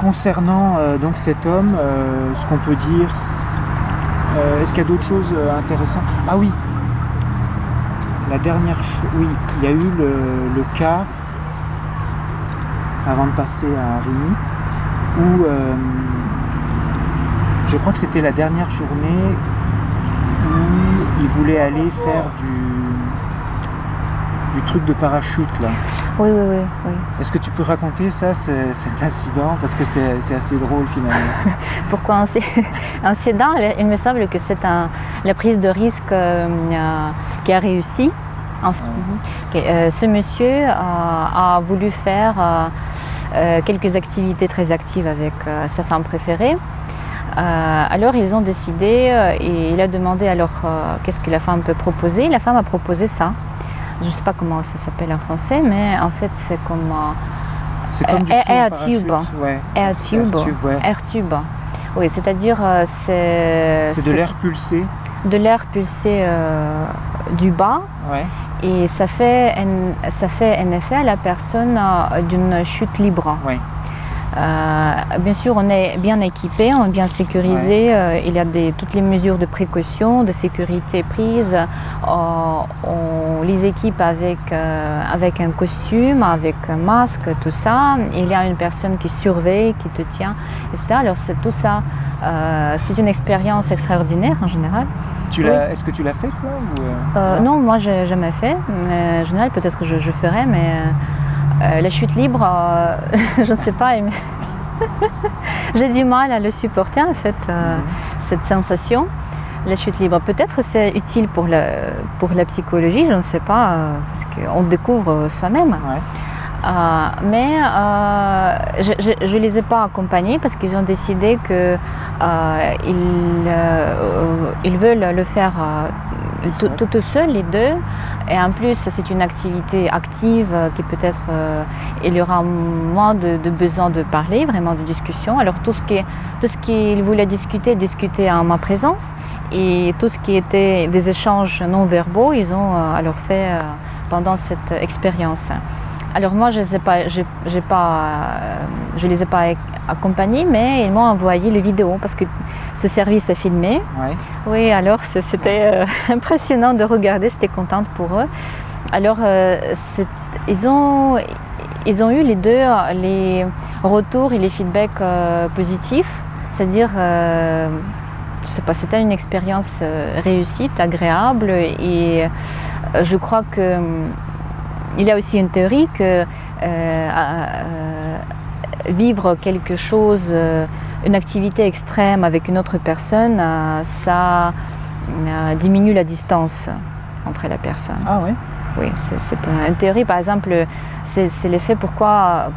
concernant donc cet homme, ce qu'on peut dire, est-ce qu'il y a d'autres choses intéressantes? Ah oui, la dernière chose, oui, il y a eu le cas, avant de passer à Rimini, où je crois que c'était la dernière journée où il voulait aller faire du truc de parachute là. Oui. Est-ce que tu peux raconter ça, cet incident? Parce que c'est assez drôle finalement. Pourquoi incident? Il me semble que c'est la prise de risque qui a réussi. Ce monsieur a voulu faire quelques activités très actives avec sa femme préférée. Alors ils ont décidé et il a demandé alors qu'est-ce que la femme peut proposer. La femme a proposé ça. Je ne sais pas comment ça s'appelle en français, mais en fait c'est comme du air tube. Ouais. Air tube. Ouais. Air tube. Oui, c'est-à-dire c'est de l'air pulsé. De l'air pulsé du bas. Ouais. Et ça fait un effet à la personne d'une chute libre. Ouais. Bien sûr, on est bien équipé, on est bien sécurisé. Ouais. Il y a toutes les mesures de précaution, de sécurité prises. On les équipe avec un costume, avec un masque, tout ça. Il y a une personne qui surveille, qui te tient, etc. Alors c'est tout ça. C'est une expérience extraordinaire en général. Est-ce que tu l'as fait toi ou Non, moi je n'ai jamais fait. Mais en général, peut-être je ferai, mais la chute libre, je ne sais pas. J'ai du mal à le supporter en fait, cette sensation. La chute libre, peut-être c'est utile pour la psychologie, je ne sais pas, parce qu'on découvre soi-même. Ouais. Mais je ne les ai pas accompagnés parce qu'ils ont décidé qu'ils veulent le faire tout seuls, les deux. Et en plus, c'est une activité active qui peut-être il y aura moins de besoin de parler, vraiment de discussion. Alors tout ce qu'ils voulaient discuter en ma présence. Et tout ce qui était des échanges non verbaux, ils ont alors fait pendant cette expérience. Alors moi, je les ai pas accompagnés, mais ils m'ont envoyé les vidéos parce que ce service est filmé. Ouais. Oui, alors c'était impressionnant de regarder, j'étais contente pour eux. Alors ils ont eu les deux les retours et les feedbacks positifs, c'est-à-dire je sais pas, c'était une expérience réussite, agréable et je crois que il y a aussi une théorie que vivre quelque chose, une activité extrême avec une autre personne, ça diminue la distance entre la personne. Ah ouais? Oui, c'est une théorie. Par exemple, c'est l'effet pourquoi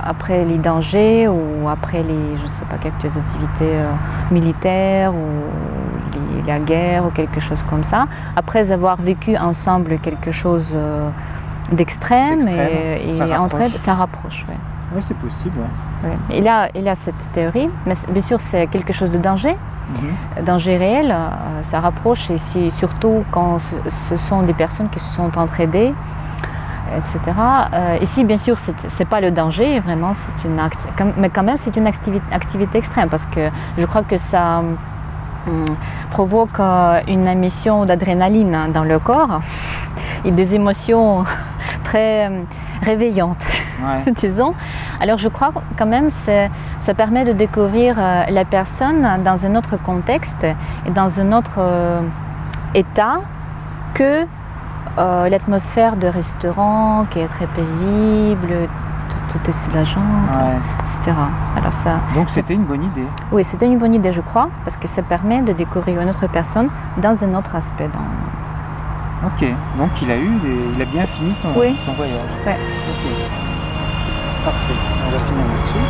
après les dangers ou après les, je ne sais pas, quelques activités militaires ou la guerre ou quelque chose comme ça, après avoir vécu ensemble quelque chose d'extrême et entraide, ça rapproche. Ouais. Oui, c'est possible. Ouais. Ouais. Il y a cette théorie, mais bien sûr c'est quelque chose de danger, danger réel, ça rapproche et c'est surtout quand ce sont des personnes qui se sont entraidées, etc. Ici bien sûr c'est pas le danger, vraiment mais quand même c'est une activité extrême parce que je crois que ça provoque une émission d'adrénaline dans le corps et des émotions très réveillantes, ouais. Disons. Alors je crois quand même que ça permet de découvrir la personne dans un autre contexte et dans un autre état que l'atmosphère de restaurant qui est très paisible, tout est soulageant, ouais. Etc. Alors donc c'était une bonne idée. Oui, c'était une bonne idée je crois, parce que ça permet de découvrir une autre personne dans un autre aspect. Ok, donc il a bien fini son voyage. Ouais. Ok. Parfait, on va finir là-dessus.